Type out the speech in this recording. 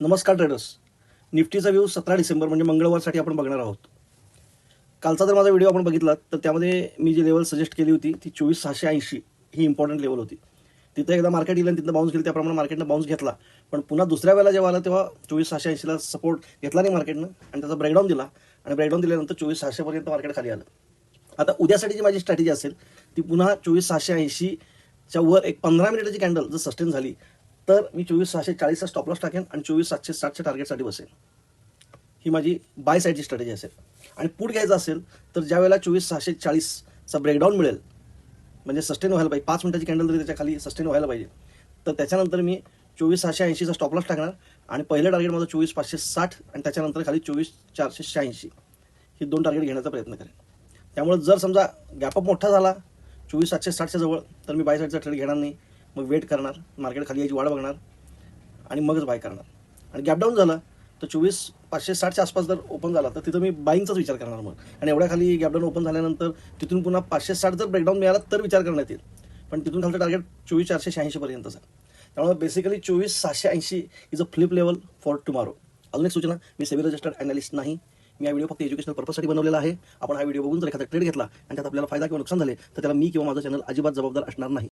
नमस्कार traders. निफ्टीचा view 17 December म्हणजे मंगळवारसाठी आपण बघणार आहोत. कालचा जर माझा व्हिडिओ आपण बघितला तर त्यामध्ये मी जी लेवल सजेस्ट केली होती ती 24,680 ही इम्पॉर्टंट लेवल होती. तिथे एकदा मार्केट येईल आणि तिथं बाउन्स केली, त्याप्रमाणे मार्केटनं बाउन्स घेतला. पण पुन्हा दुसऱ्या वेळेला जेव्हा आला तेव्हा 24,680ला सपोर्ट घेतला नाही मार्केटनं आणि त्याचा ब्रेकडाऊन दिला आणि ब्रेकडाऊन दिल्यानंतर 24,600 मार्केट खाली आलं. आता उद्यासाठी जी माझी स्ट्रॅटेजी असेल ती पुन्हा 24,680च्या वर एक 15 मिनिटाची कॅन्डल जर सस्टेन झाली तर मी 24,640चा स्टॉप लॉस टाकेन आणि 24,760च्या टार्गेटसाठी बसेल. ही माझी बाय साईडची स्ट्रॅटेजी असेल. आणि पुट घ्यायचं असेल तर ज्या वेळेला 24,640चा ब्रेकडाऊन मिळेल, म्हणजे सस्टेन व्हायला पाहिजे, 5 मिनिटाची कॅन्डल तरी त्याच्या खाली सस्टेन व्हायला पाहिजे, तर त्याच्यानंतर मी 24,680चा स्टॉप लॉस टाकणार आणि पहिलं टार्गेट माझं 24,560 आणि त्याच्यानंतर खाली 24,486 ही 2 टार्गेट घेण्याचा प्रयत्न करेन. त्यामुळे जर समजा गॅपअप मोठा झाला 24,760च्या जवळ तर मी बाय साईडचा ट्रेड घेणार नाही, मग वेट करणार, मार्केट खाली यायची वाट बघणार आणि मगच बाय करणार. आणि गॅप डाऊन झाला तर 24,560च्या आसपास जर ओपन झाला तर तिथं मी बाईंगचाच विचार करणार मग. आणि एवढ्या खाली गॅप डाऊन ओपन झाल्यानंतर तिथून पुन्हा 560 जर ब्रेकडाऊन मिळाला तर विचार करण्यात येईल. पण तिथून खालचं टार्गेट 24,486पर्यंतच आहे. त्यामुळे basically 24,680 is a flip level for tomorrow. अजून एक सूचना, मी सेबी रजिस्टर्ड अॅनालिस्ट नाही. मी हा व्हिडिओ फक्त एज्युकेशनल पर्पजसाठी बनवलेला आहे. आपण हा व्हिडिओ बघून जर एखादा ट्रेड घेतला आणि त्यात आपल्याला फायदा किंवा नुकसान झाले तर त्याला मी किंवा माझं चॅनल अजिबात जबाबदार असणार नाही.